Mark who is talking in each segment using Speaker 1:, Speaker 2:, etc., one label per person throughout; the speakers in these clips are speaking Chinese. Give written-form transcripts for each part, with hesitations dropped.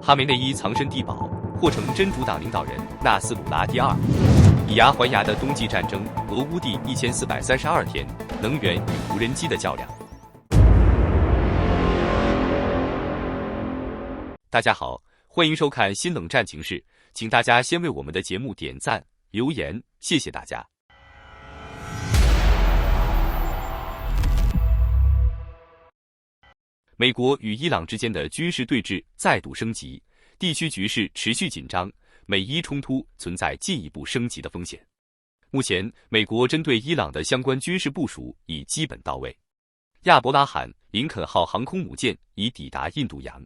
Speaker 1: 哈梅内伊藏身地堡，或成真主党领导人纳斯鲁拉第二。以牙还牙的冬季战争，俄乌第1432天，能源与无人机的较量。大家好，欢迎收看新冷战情势，请大家先为我们的节目点赞、留言，谢谢大家。美国与伊朗之间的军事对峙再度升级，地区局势持续紧张，美伊冲突存在进一步升级的风险。目前，美国针对伊朗的相关军事部署已基本到位，亚伯拉罕·林肯号航空母舰已抵达印度洋。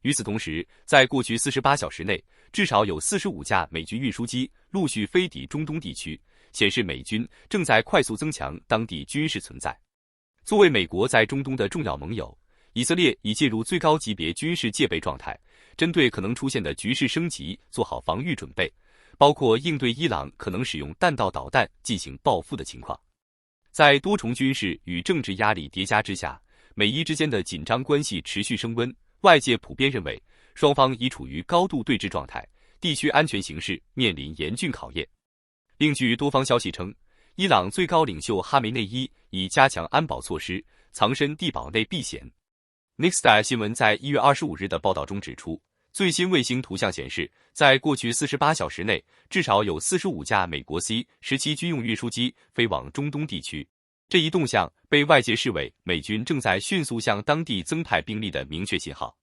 Speaker 1: 与此同时，在过去48小时内，至少有45架美军运输机陆续飞抵中东地区，显示美军正在快速增强当地军事存在。作为美国在中东的重要盟友，以色列已进入最高级别军事戒备状态，针对可能出现的局势升级做好防御准备，包括应对伊朗可能使用弹道导弹进行报复的情况。在多重军事与政治压力叠加之下，美伊之间的紧张关系持续升温，外界普遍认为双方已处于高度对峙状态，地区安全形势面临严峻考验。另据多方消息称，伊朗最高领袖哈梅内伊已加强安保措施，藏身地堡内避险。Nexstar 新闻在1月25日的报道中指出，最新卫星图像显示，在过去48小时内，至少有45架美国 C-17军用运输机飞往中东地区。这一动向被外界视为美军正在迅速向当地增派兵力的明确信号。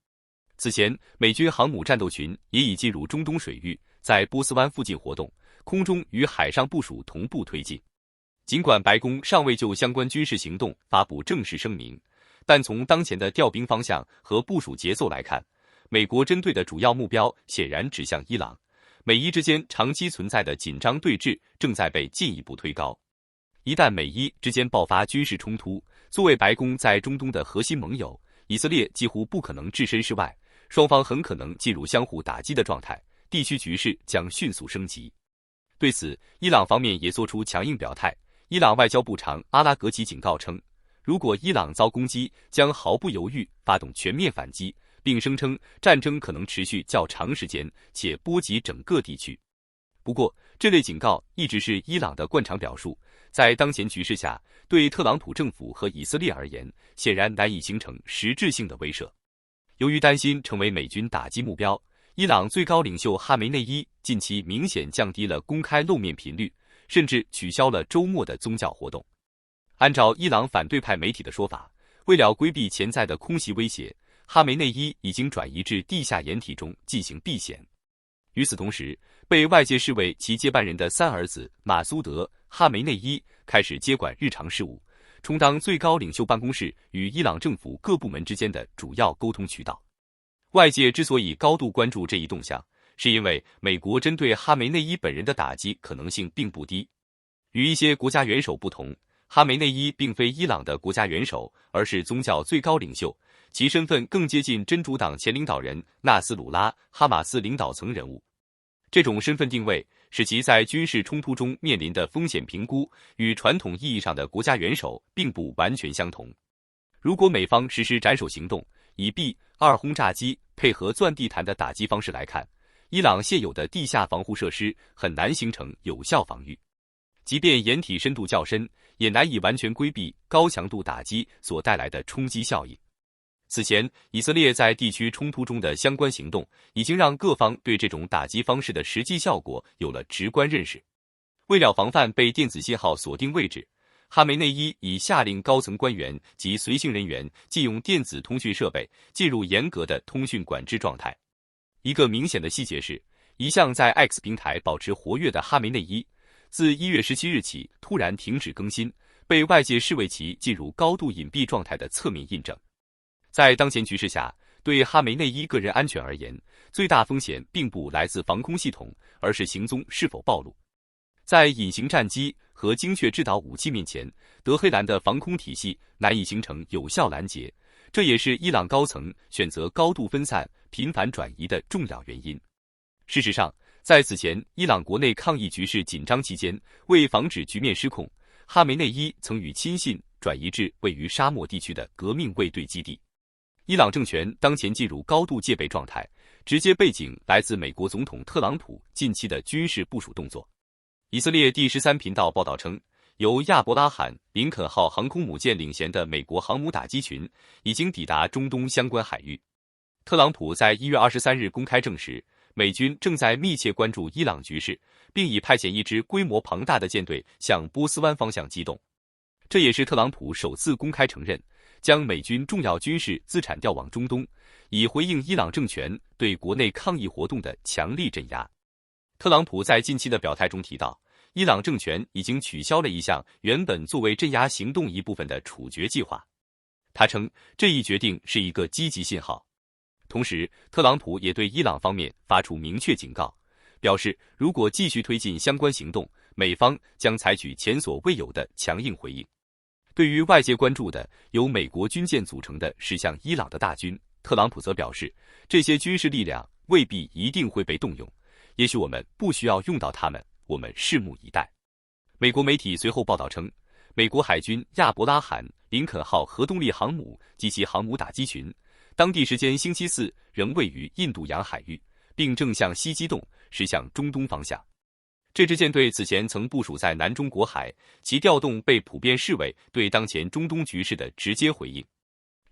Speaker 1: 此前，美军航母战斗群也已进入中东水域，在波斯湾附近活动，空中与海上部署同步推进。尽管白宫尚未就相关军事行动发布正式声明，但从当前的调兵方向和部署节奏来看，美国针对的主要目标显然指向伊朗，美伊之间长期存在的紧张对峙正在被进一步推高。一旦美伊之间爆发军事冲突，作为白宫在中东的核心盟友，以色列几乎不可能置身事外，双方很可能进入相互打击的状态，地区局势将迅速升级。对此，伊朗方面也做出强硬表态。伊朗外交部长阿拉格齐警告称，如果伊朗遭攻击，将毫不犹豫发动全面反击，并声称战争可能持续较长时间，且波及整个地区。不过，这类警告一直是伊朗的惯常表述，在当前局势下，对特朗普政府和以色列而言，显然难以形成实质性的威慑。由于担心成为美军打击目标，伊朗最高领袖哈梅内伊近期明显降低了公开露面频率，甚至取消了周末的宗教活动。按照伊朗反对派媒体的说法，为了规避潜在的空袭威胁，哈梅内伊已经转移至地下掩体中进行避险。与此同时，被外界视为其接班人的三儿子马苏德·哈梅内伊开始接管日常事务，充当最高领袖办公室与伊朗政府各部门之间的主要沟通渠道。外界之所以高度关注这一动向，是因为美国针对哈梅内伊本人的打击可能性并不低。与一些国家元首不同，哈梅内伊并非伊朗的国家元首，而是宗教最高领袖，其身份更接近真主党前领导人纳斯鲁拉·哈马斯领导层人物。这种身份定位使其在军事冲突中面临的风险评估与传统意义上的国家元首并不完全相同。如果美方实施斩首行动，以 B-2 轰炸机配合钻地毯的打击方式来看，伊朗现有的地下防护设施很难形成有效防御。即便掩体深度较深，也难以完全规避高强度打击所带来的冲击效应。此前，以色列在地区冲突中的相关行动，已经让各方对这种打击方式的实际效果有了直观认识。为了防范被电子信号锁定位置，哈梅内伊已下令高层官员及随行人员禁用电子通讯设备，进入严格的通讯管制状态。一个明显的细节是，一向在 X 平台保持活跃的哈梅内伊，自1月17日起突然停止更新，被外界视为其进入高度隐蔽状态的侧面印证。在当前局势下，对哈梅内伊个人安全而言，最大风险并不来自防空系统，而是行踪是否暴露。在隐形战机和精确制导武器面前，德黑兰的防空体系难以形成有效拦截，这也是伊朗高层选择高度分散、频繁转移的重要原因。事实上，在此前伊朗国内抗议局势紧张期间，为防止局面失控，哈梅内伊曾与亲信转移至位于沙漠地区的革命卫队基地。伊朗政权当前进入高度戒备状态，直接背景来自美国总统特朗普近期的军事部署动作。以色列第13频道报道称，由亚伯拉罕·林肯号航空母舰领衔的美国航母打击群已经抵达中东相关海域。特朗普在1月23日公开证实，美军正在密切关注伊朗局势，并已派遣一支规模庞大的舰队向波斯湾方向机动。这也是特朗普首次公开承认将美军重要军事资产调往中东，以回应伊朗政权对国内抗议活动的强力镇压。特朗普在近期的表态中提到，伊朗政权已经取消了一项原本作为镇压行动一部分的处决计划。他称这一决定是一个积极信号。同时，特朗普也对伊朗方面发出明确警告，表示如果继续推进相关行动，美方将采取前所未有的强硬回应。对于外界关注的由美国军舰组成的驶向伊朗的大军，特朗普则表示，这些军事力量未必一定会被动用，也许我们不需要用到他们，我们拭目以待。美国媒体随后报道称，美国海军亚伯拉罕·林肯号核动力航母及其航母打击群，当地时间星期四仍位于印度洋海域，并正向西机动，驶向中东方向。这支舰队此前曾部署在南中国海，其调动被普遍视为对当前中东局势的直接回应。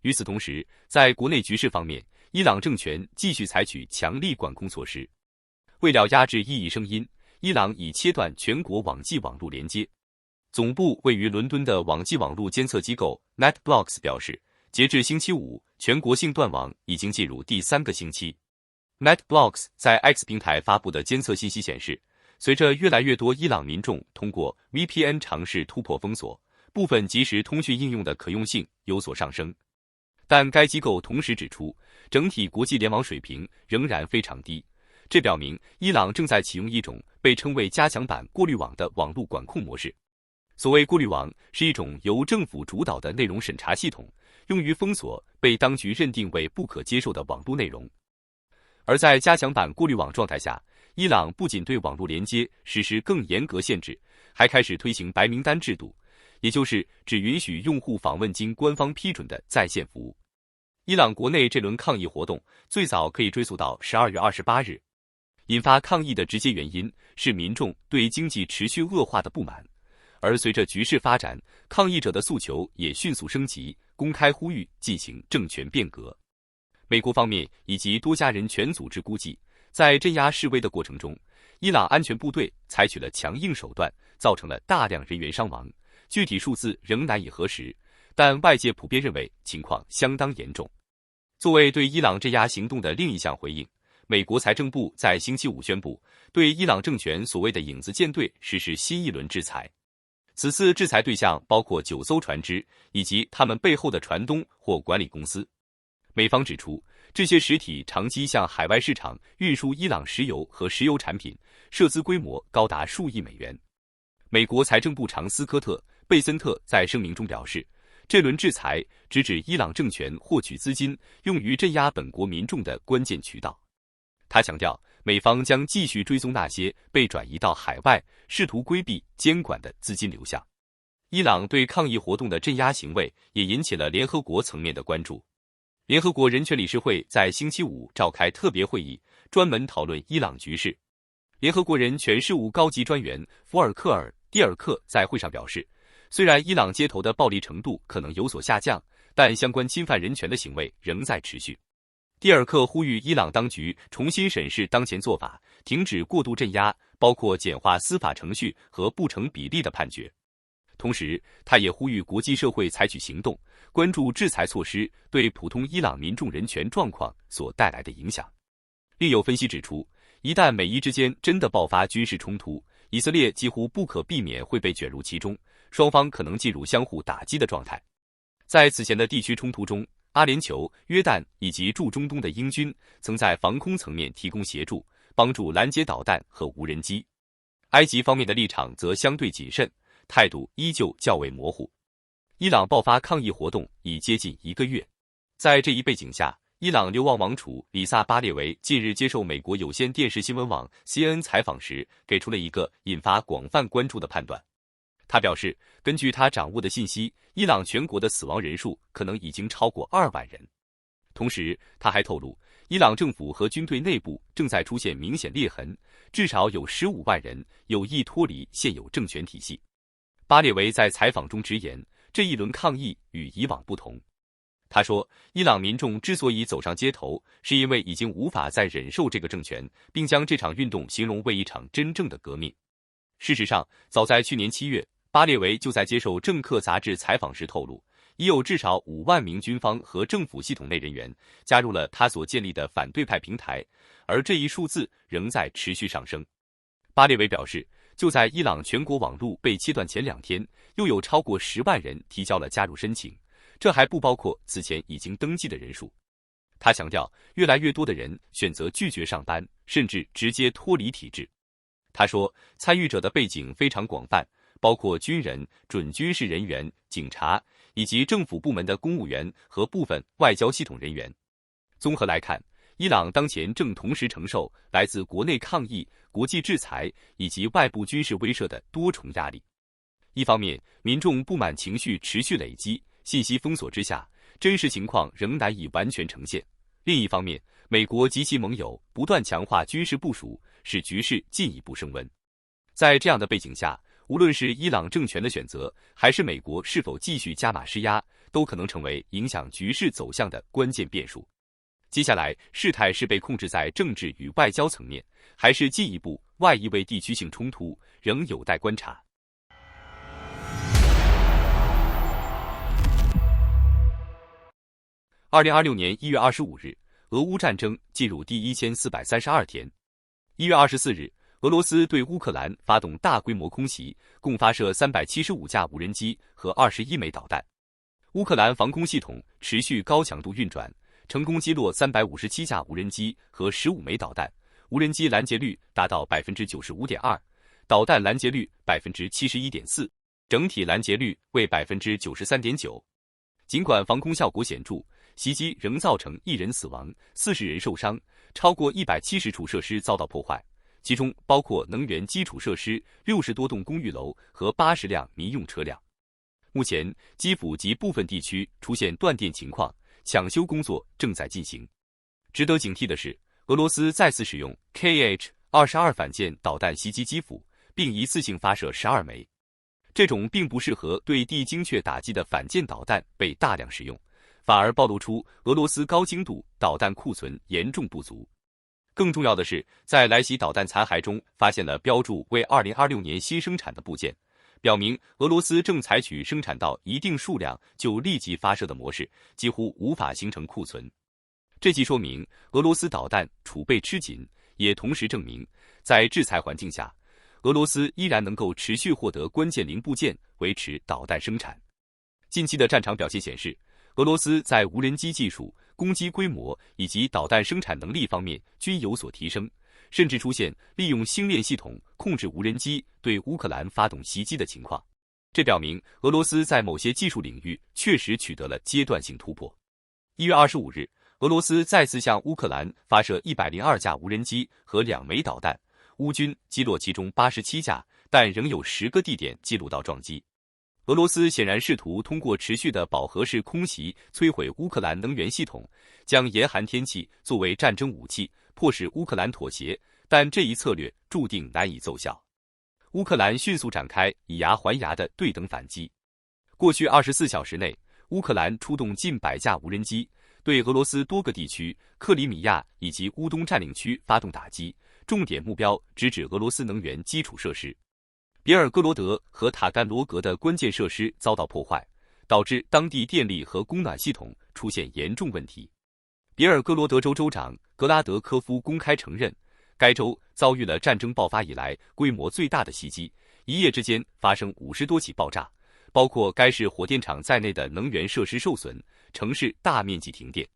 Speaker 1: 与此同时，在国内局势方面，伊朗政权继续采取强力管控措施。为了压制异议声音，伊朗已切断全国网际网络连接。总部位于伦敦的网际网络监测机构 NetBlocks 表示，截至星期五，全国性断网已经进入第3个星期。NetBlocks 在 X 平台发布的监测信息显示，随着越来越多伊朗民众通过 VPN 尝试突破封锁，部分即时通讯应用的可用性有所上升。但该机构同时指出，整体国际联网水平仍然非常低，这表明伊朗正在启用一种被称为加强版过滤网的网络管控模式。所谓过滤网是一种由政府主导的内容审查系统，用于封锁被当局认定为不可接受的网络内容。而在加强版过滤网状态下，伊朗不仅对网络连接实施更严格限制，还开始推行白名单制度，也就是只允许用户访问经官方批准的在线服务。伊朗国内这轮抗议活动最早可以追溯到12月28日，引发抗议的直接原因是民众对经济持续恶化的不满，而随着局势发展，抗议者的诉求也迅速升级，公开呼吁进行政权变革。美国方面以及多家人权组织估计，在镇压示威的过程中，伊朗安全部队采取了强硬手段，造成了大量人员伤亡，具体数字仍难以核实，但外界普遍认为情况相当严重。作为对伊朗镇压行动的另一项回应，美国财政部在星期五宣布，对伊朗政权所谓的影子舰队实施新一轮制裁。此次制裁对象包括9艘船只以及他们背后的船东或管理公司。美方指出，这些实体长期向海外市场运输伊朗石油和石油产品，涉资规模高达数亿美元。美国财政部长斯科特·贝森特在声明中表示，这轮制裁直指伊朗政权获取资金用于镇压本国民众的关键渠道。他强调，美方将继续追踪那些被转移到海外、试图规避监管的资金流向。伊朗对抗议活动的镇压行为也引起了联合国层面的关注。联合国人权理事会在星期五召开特别会议，专门讨论伊朗局势。联合国人权事务高级专员福尔克尔·蒂尔克在会上表示，虽然伊朗街头的暴力程度可能有所下降，但相关侵犯人权的行为仍在持续。蒂尔克呼吁伊朗当局重新审视当前做法，停止过度镇压，包括简化司法程序和不成比例的判决。同时，他也呼吁国际社会采取行动，关注制裁措施对普通伊朗民众人权状况所带来的影响。另有分析指出，一旦美伊之间真的爆发军事冲突，以色列几乎不可避免会被卷入其中，双方可能进入相互打击的状态。在此前的地区冲突中，阿联酋、约旦以及驻中东的英军曾在防空层面提供协助，帮助拦截导弹和无人机。埃及方面的立场则相对谨慎，态度依旧较为模糊。伊朗爆发抗议活动已接近1个月，在这一背景下，伊朗流亡王储里萨巴列维近日接受美国有线电视新闻网 CNN 采访时，给出了一个引发广泛关注的判断。他表示，根据他掌握的信息，伊朗全国的死亡人数可能已经超过2万人。同时，他还透露，伊朗政府和军队内部正在出现明显裂痕，至少有15万人有意脱离现有政权体系。巴列维在采访中直言，这一轮抗议与以往不同。他说，伊朗民众之所以走上街头，是因为已经无法再忍受这个政权，并将这场运动形容为一场真正的革命。事实上，早在去年7月，巴列维就在接受《政客》杂志采访时透露，已有至少5万名军方和政府系统内人员加入了他所建立的反对派平台，而这一数字仍在持续上升。巴列维表示，就在伊朗全国网络被切断前2天，又有超过10万人提交了加入申请，这还不包括此前已经登记的人数。他强调，越来越多的人选择拒绝上班，甚至直接脱离体制。他说，参与者的背景非常广泛，包括军人、准军事人员、警察，以及政府部门的公务员和部分外交系统人员。综合来看，伊朗当前正同时承受来自国内抗议、国际制裁以及外部军事威慑的多重压力。一方面，民众不满情绪持续累积，信息封锁之下，真实情况仍难以完全呈现；另一方面，美国及其盟友不断强化军事部署，使局势进一步升温。在这样的背景下，无论是伊朗政权的选择，还是美国是否继续加码施压，都可能成为影响局势走向的关键变数。接下来，事态是被控制在政治与外交层面，还是进一步外溢为地区性冲突，仍有待观察。2026年1月25日，俄乌战争进入第1432天。1月24日，俄罗斯对乌克兰发动大规模空袭，共发射375架无人机和21枚导弹。乌克兰防空系统持续高强度运转，成功击落357架无人机和15枚导弹，无人机拦截率达到 95.2%， 导弹拦截率 71.4%， 整体拦截率为 93.9%。尽管防空效果显著，袭击仍造成1人死亡，40人受伤，超过170处设施遭到破坏，其中包括能源基础设施、60多栋公寓楼和80辆民用车辆。目前，基辅及部分地区出现断电情况，抢修工作正在进行。值得警惕的是，俄罗斯再次使用 Kh-22反舰导弹袭击基辅，并一次性发射12枚。这种并不适合对地精确打击的反舰导弹被大量使用，反而暴露出俄罗斯高精度导弹库存严重不足。更重要的是，在来袭导弹残骸中发现了标注为2026年新生产的部件，表明俄罗斯正采取生产到一定数量就立即发射的模式，几乎无法形成库存。这既说明俄罗斯导弹储备吃紧，也同时证明，在制裁环境下，俄罗斯依然能够持续获得关键零部件，维持导弹生产。近期的战场表现显示，俄罗斯在无人机技术、攻击规模以及导弹生产能力方面均有所提升，甚至出现利用星链系统控制无人机对乌克兰发动袭击的情况。这表明俄罗斯在某些技术领域确实取得了阶段性突破。1月25日，俄罗斯再次向乌克兰发射102架无人机和2枚导弹，乌军击落其中87架，但仍有10个地点记录到撞击。俄罗斯显然试图通过持续的饱和式空袭摧毁乌克兰能源系统，将严寒天气作为战争武器，迫使乌克兰妥协，但这一策略注定难以奏效。乌克兰迅速展开以牙还牙的对等反击。过去24小时内，乌克兰出动近100架无人机，对俄罗斯多个地区、克里米亚以及乌东占领区发动打击，重点目标直指俄罗斯能源基础设施。别尔哥罗德和塔甘罗格的关键设施遭到破坏，导致当地电力和供暖系统出现严重问题。别尔哥罗德州州长格拉德科夫公开承认，该州遭遇了战争爆发以来规模最大的袭击，一夜之间发生50多起爆炸，包括该市火电厂在内的能源设施受损，城市大面积停电。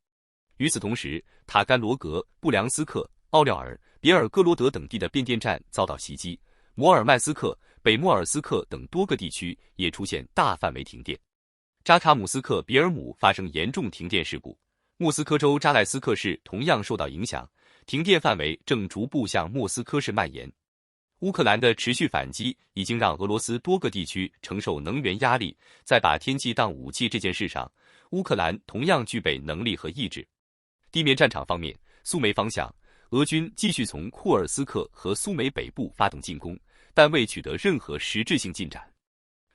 Speaker 1: 与此同时，塔甘罗格、布良斯克、奥廖尔、别尔哥罗德等地的变电站遭到袭击，摩尔曼斯克、北莫尔斯克等多个地区也出现大范围停电。扎卡姆斯克别尔姆发生严重停电事故，莫斯科州扎赖斯克市同样受到影响，停电范围正逐步向莫斯科市蔓延。乌克兰的持续反击已经让俄罗斯多个地区承受能源压力，在把天气当武器这件事上，乌克兰同样具备能力和意志。地面战场方面，苏梅方向，俄军继续从库尔斯克和苏梅北部发动进攻，但未取得任何实质性进展。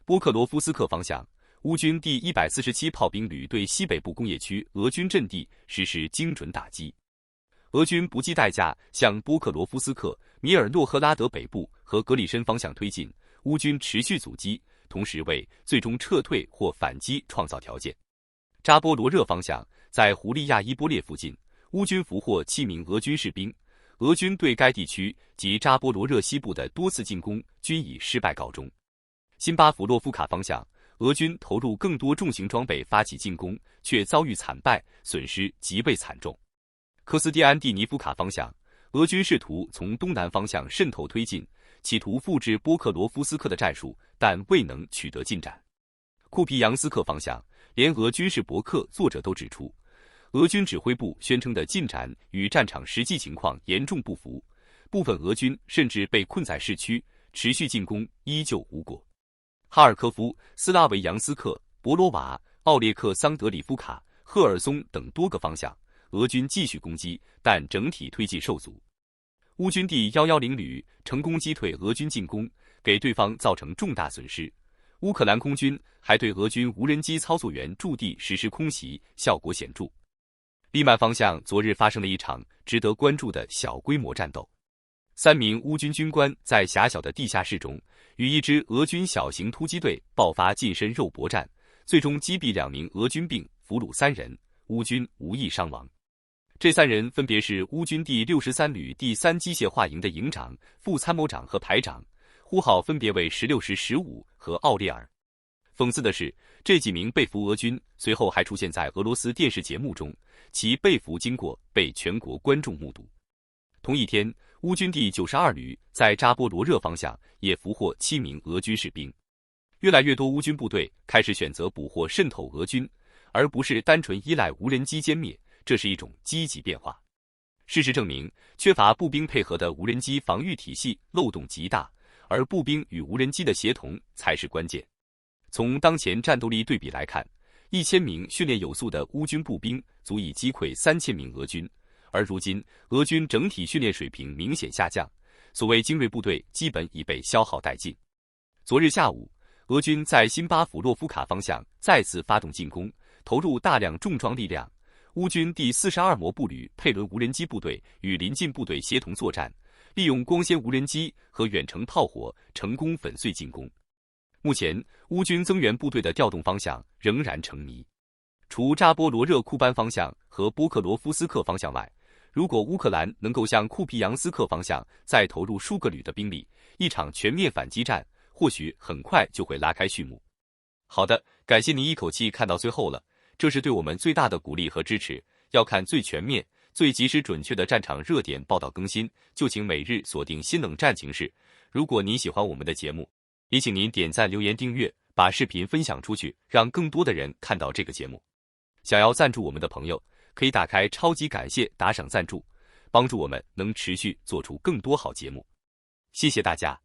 Speaker 1: 波克罗夫斯克方向，乌军第147炮兵旅对西北部工业区俄军阵地实施精准打击。俄军不计代价向波克罗夫斯克、米尔诺赫拉德北部和格里申方向推进，乌军持续阻击，同时为最终撤退或反击创造条件。扎波罗热方向，在胡利亚伊波列附近，乌军俘获7名俄军士兵。俄军对该地区及扎波罗热西部的多次进攻均以失败告终。辛巴弗洛夫卡方向，俄军投入更多重型装备发起进攻，却遭遇惨败，损失极为惨重。科斯蒂安蒂尼夫卡方向，俄军试图从东南方向渗透推进，企图复制波克罗夫斯克的战术，但未能取得进展。库皮扬斯克方向，联合军事博客作者都指出，俄军指挥部宣称的进展与战场实际情况严重不符，部分俄军甚至被困在市区，持续进攻依旧无果。哈尔科夫、斯拉维扬斯克、博罗瓦、奥列克桑德里夫卡、赫尔松等多个方向，俄军继续攻击，但整体推进受阻。乌军第110旅成功击退俄军进攻，给对方造成重大损失。乌克兰空军还对俄军无人机操作员驻地实施空袭，效果显著。利曼方向昨日发生了一场值得关注的小规模战斗，3名乌军军官在狭小的地下室中与一支俄军小型突击队爆发近身肉搏战，最终击毙2名俄军并俘虏3人，乌军无一伤亡。这3人分别是乌军第63旅第3机械化营的营长、副参谋长和排长，呼号分别为16时15和奥列尔。讽刺的是，这几名被俘俄军随后还出现在俄罗斯电视节目中，其被俘经过被全国观众目睹。同一天，乌军第92旅在扎波罗热方向也俘获7名俄军士兵。越来越多乌军部队开始选择捕获渗透俄军，而不是单纯依赖无人机歼灭，这是一种积极变化。事实证明，缺乏步兵配合的无人机防御体系漏洞极大，而步兵与无人机的协同才是关键。从当前战斗力对比来看，1000名训练有素的乌军步兵足以击溃3000名俄军，而如今俄军整体训练水平明显下降，所谓精锐部队基本已被消耗殆尽。昨日下午，俄军在辛巴弗洛夫卡方向再次发动进攻，投入大量重装力量。乌军第42摩步旅佩伦无人机部队与邻近部队协同作战，利用光纤无人机和远程炮火成功粉碎进攻。目前，乌军增援部队的调动方向仍然成谜。除扎波罗热库班方向和波克罗夫斯克方向外，如果乌克兰能够向库皮扬斯克方向再投入数个旅的兵力，一场全面反击战或许很快就会拉开序幕。好的，感谢您一口气看到最后了，这是对我们最大的鼓励和支持。要看最全面、最及时准确的战场热点报道更新，就请每日锁定新冷战情势。如果您喜欢我们的节目，也请您点赞、留言、订阅，把视频分享出去，让更多的人看到这个节目。想要赞助我们的朋友，可以打开超级感谢打赏赞助，帮助我们能持续做出更多好节目。谢谢大家。